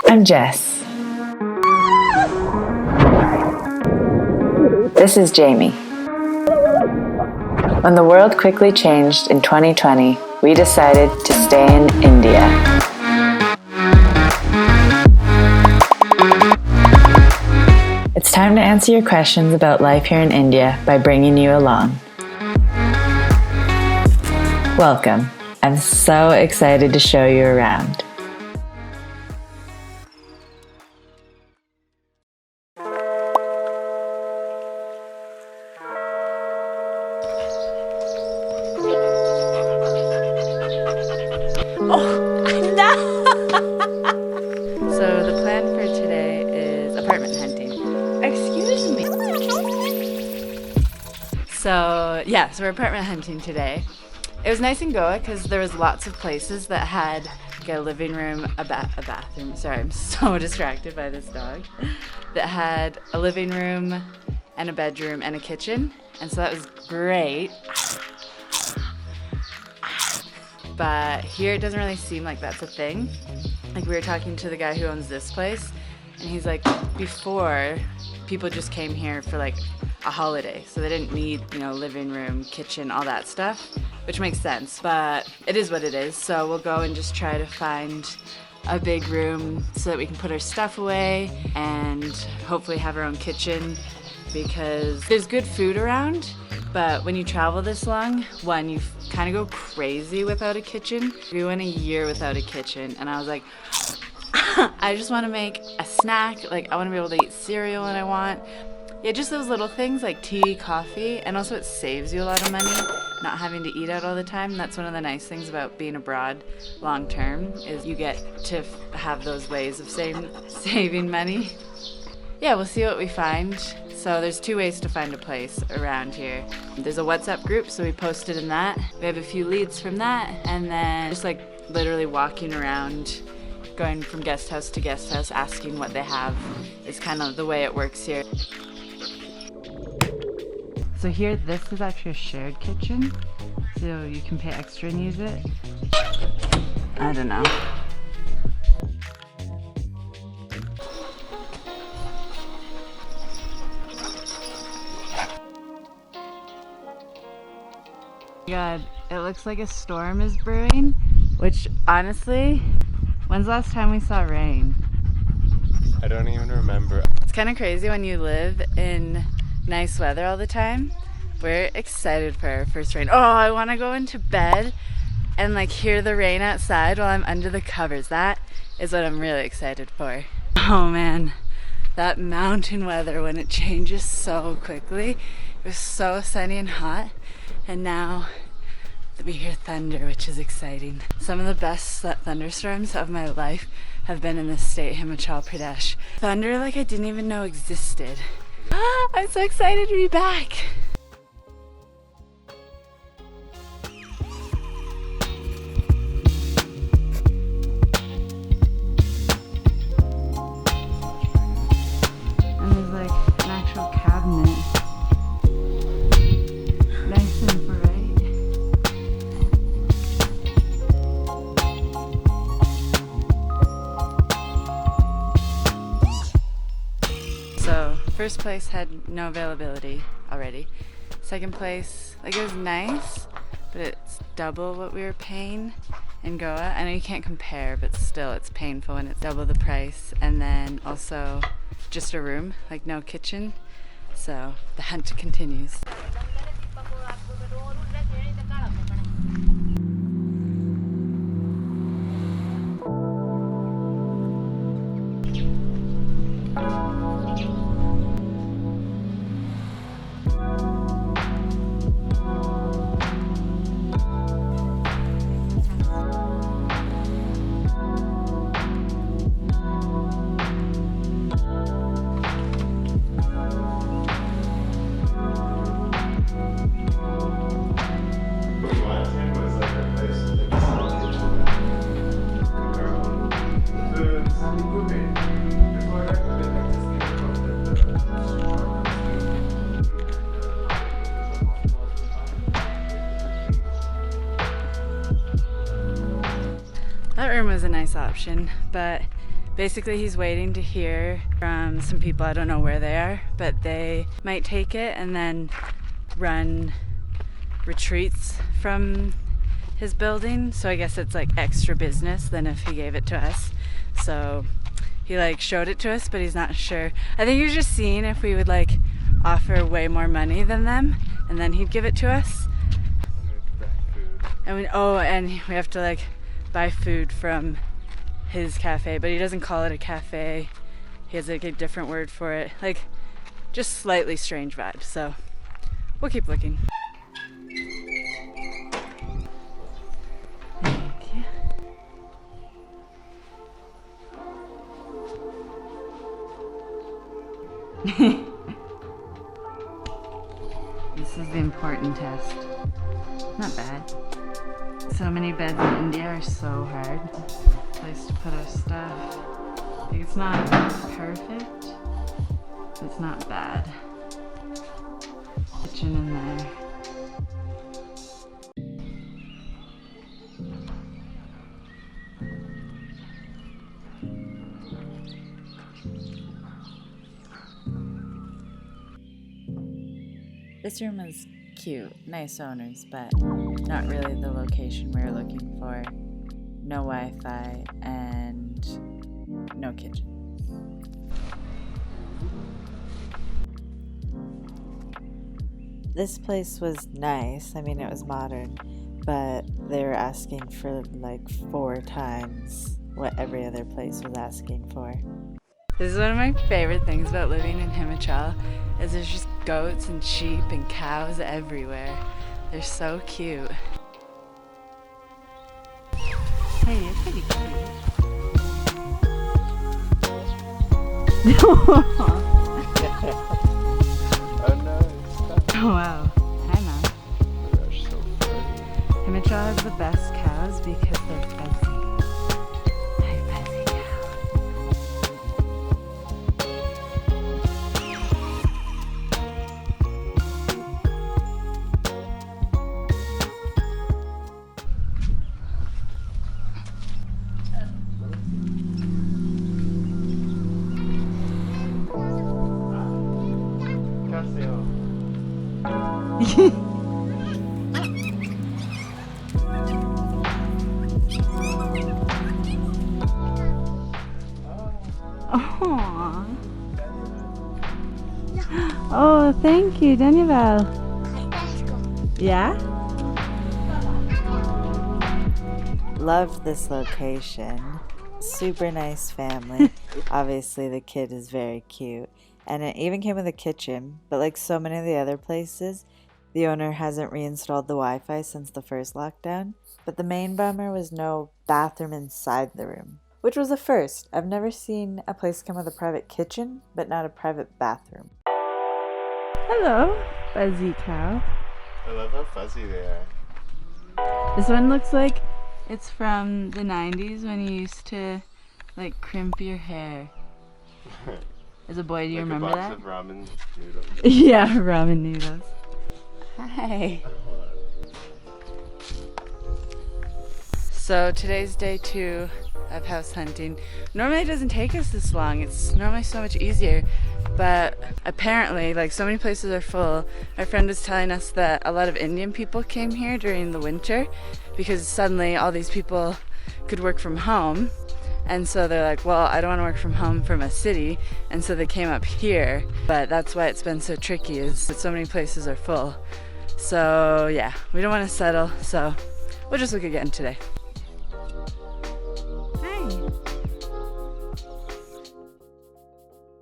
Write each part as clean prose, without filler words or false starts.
I'm Jess. This is Jamie. When the world quickly changed in 2020, we decided to stay in India. It's time to answer your questions about life here in India by bringing you along. Welcome. I'm so excited to show you around. So the plan for today is apartment hunting. Excuse me. So we're apartment hunting today. It was nice in Goa because there was lots of places that had like a living room, a bathroom. Sorry, I'm so distracted by this dog. That had a living room and a bedroom and a kitchen, and so that was great. But here it doesn't really seem like that's a thing. Like we were talking to the guy who owns this place, and he's like, before people just came here for like a holiday, so they didn't need, living room, kitchen, all that stuff, which makes sense, but it is what it is. So we'll go and just try to find a big room so that we can put our stuff away and hopefully have our own kitchen, because there's good food around. But when you travel this long, one, you kind of go crazy without a kitchen. We went a year without a kitchen, and I was like, I just want to make a snack. Like, I want to be able to eat cereal when I want. Yeah, just those little things like tea, coffee, and also it saves you a lot of money not having to eat out all the time. That's one of the nice things about being abroad long term, is you get to have those ways of saving money. Yeah, we'll see what we find. So there's two ways to find a place around here. There's a WhatsApp group, so we posted in that. We have a few leads from that, and then just like literally walking around, going from guest house to guest house, asking what they have is kind of the way it works here. So here, this is actually a shared kitchen, so you can pay extra and use it. I don't know. God, it looks like a storm is brewing, which honestly, when's the last time we saw rain? I don't even remember. It's kind of crazy when you live in nice weather all the time. We're excited for our first rain. Oh, I want to go into bed and like hear the rain outside while I'm under the covers. That is what I'm really excited for. Oh man, that mountain weather when it changes so quickly. It was so sunny and hot, and now we hear thunder, which is exciting. Some of the best thunderstorms of my life have been in this state, Himachal Pradesh. Thunder like I didn't even know existed. I'm so excited to be back. And there's like an actual cabinet. Nice and bright. So first place had no availability already. Second place, like, it was nice, but it's double what we were paying in Goa. I know you can't compare, but still it's painful when it's double the price. And then also just a room, like no kitchen. So the hunt continues. That room was a nice option, but Basically, he's waiting to hear from some people. I don't know where they are, but they might take it and then run retreats from his building. So I guess it's like extra business than if he gave it to us. So he like showed it to us, but he's not sure. I think he was just seeing if we would like offer way more money than them, and then he'd give it to us. And we have to like buy food from his cafe, but he doesn't call it a cafe. He has like a different word for it. Like, just slightly strange vibe. So we'll keep looking. Thank you. This is the important test. Not bad. So many beds in India are so hard. Place to put our stuff. Like, it's not perfect. It's not bad. Kitchen in there. This room is cute, nice owners, but not really the location we were looking for. No Wi-Fi and no kitchen. This place was nice. I mean, it was modern, but they were asking for like 4 times what every other place was asking for. This is one of my favorite things about living in Himachal, is there's just goats and sheep and cows everywhere. They're so cute. Hey, you're pretty cute. Oh no, it's stuck. Oh wow. Hi, Mom. They're so pretty. Himachal has the best cows because they're fuzzy. Hi, fuzzy cow. Aww. Oh, thank you, Daniel. Yeah? Love this location. Super nice family. Obviously, the kid is very cute. And it even came with a kitchen, but like so many of the other places, the owner hasn't reinstalled the Wi-Fi since the first lockdown. But the main bummer was no bathroom inside the room, which was a first. I've never seen a place come with a private kitchen, but not a private bathroom. Hello, fuzzy cow. I love how fuzzy they are. This one looks like it's from the 90s when you used to like crimp your hair. As a boy, do you remember that? Like a box of ramen noodles. Yeah, ramen noodles. Hi. So today's day 2 of house hunting. Normally it doesn't take us this long. It's normally so much easier. But apparently, like, so many places are full. My friend was telling us that a lot of Indian people came here during the winter because suddenly all these people could work from home. And so they're like, well, I don't want to work from home from a city. And so they came up here. But that's why it's been so tricky, is that so many places are full. So yeah, we don't want to settle. So we'll just look again today. Hi.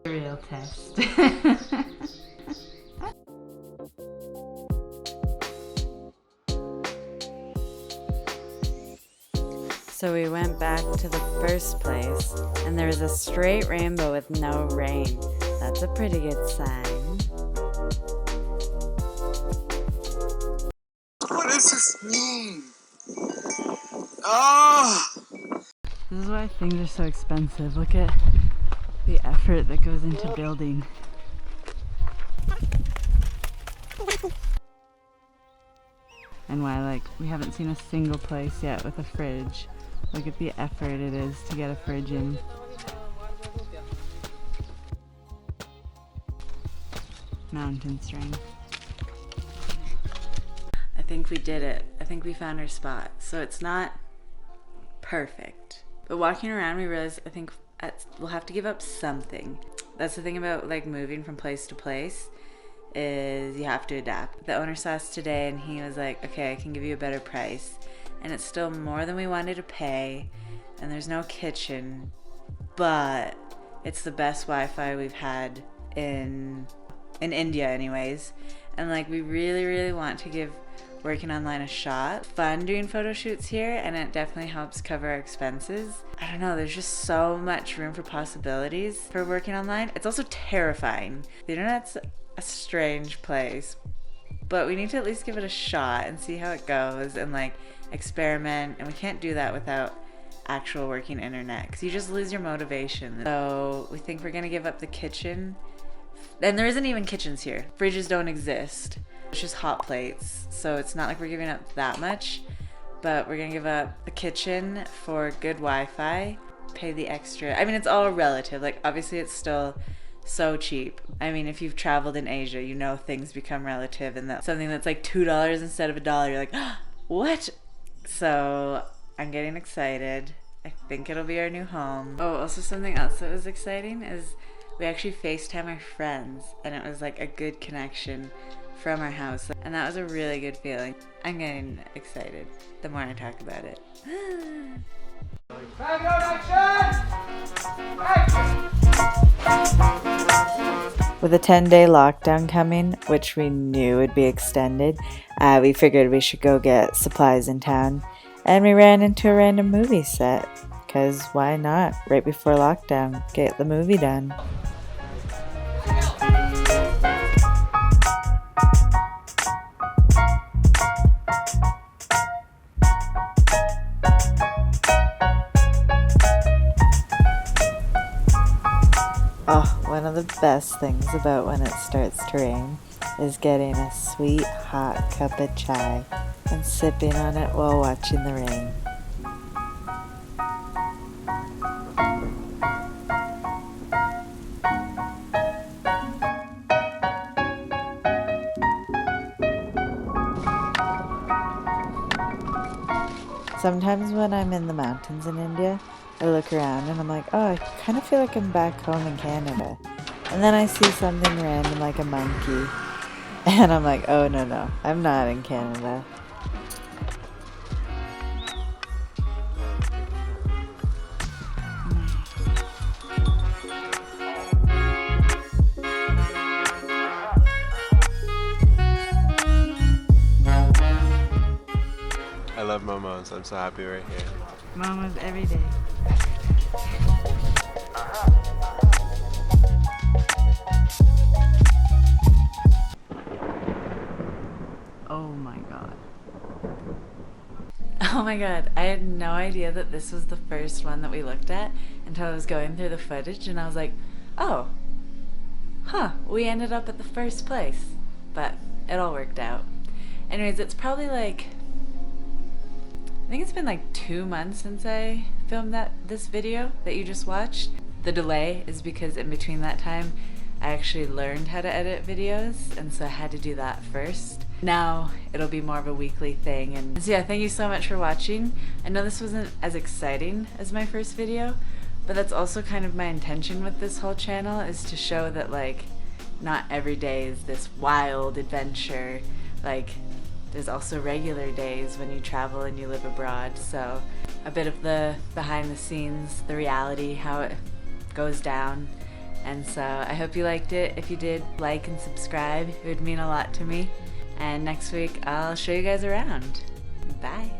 Real test. So we went back to the first place, and there was a straight rainbow with no rain. That's a pretty good sign. What does this mean? Oh! This is why things are so expensive. Look at the effort that goes into building. And why, like, we haven't seen a single place yet with a fridge. Look at the effort it is to get a fridge in. mountain string. I think we did it. I think we found our spot. So it's not perfect. But walking around, we realized I think we'll have to give up something. That's the thing about like moving from place to place, is you have to adapt. The owner saw us today and he was like, okay, I can give you a better price. And it's still more than we wanted to pay. And there's no kitchen, but it's the best Wi-Fi we've had in India anyways. And like we really want to give working online a shot. Fun doing photo shoots here, and it definitely helps cover our expenses. I don't know, there's just so much room for possibilities for working online. It's also terrifying. The internet's a strange place, but we need to at least give it a shot and see how it goes and like experiment. And we can't do that without actual working internet because you just lose your motivation. So we think we're gonna give up the kitchen. And there isn't even kitchens here. Fridges don't exist. It's just hot plates. So it's not like we're giving up that much, but we're gonna give up the kitchen for good Wi-Fi, pay the extra. I mean, it's all relative. Like obviously it's still so cheap. I mean, if you've traveled in Asia, you know things become relative, and that's something that's like $2 instead of $1. You're like, oh, what? So I'm getting excited. I think it'll be our new home. Oh, also something else that was exciting is we actually FaceTime our friends, and it was like a good connection from our house. And that was a really good feeling. I'm getting excited the more I talk about it. With a 10-day lockdown coming, which we knew would be extended, we figured we should go get supplies in town. And we ran into a random movie set, because why not? Right before lockdown, get the movie done. Oh, one of the best things about when it starts to rain is getting a sweet hot cup of chai and sipping on it while watching the rain. Sometimes when I'm in the mountains in India, I look around and I'm like, oh, I kind of feel like I'm back home in Canada. And then I see something random like a monkey. And I'm like, oh, no, I'm not in Canada. I love momos. I'm so happy right here. Momos every day. Oh my god. Oh my god, I had no idea that this was the first one that we looked at until I was going through the footage, and I was like, oh, we ended up at the first place. But it all worked out. Anyways, it's probably like, I think it's been like 2 months since I filmed this video that you just watched. The delay is because in between that time I actually learned how to edit videos, and so I had to do that first. Now it'll be more of a weekly thing. And so yeah, thank you so much for watching. I know this wasn't as exciting as my first video, but that's also kind of my intention with this whole channel, is to show that like not every day is this wild adventure. Like there's also regular days when you travel and you live abroad. So a bit of the behind the scenes, the reality, how it goes down. And so I hope you liked it. If you did, like and subscribe. It would mean a lot to me. And next week I'll show you guys around. Bye.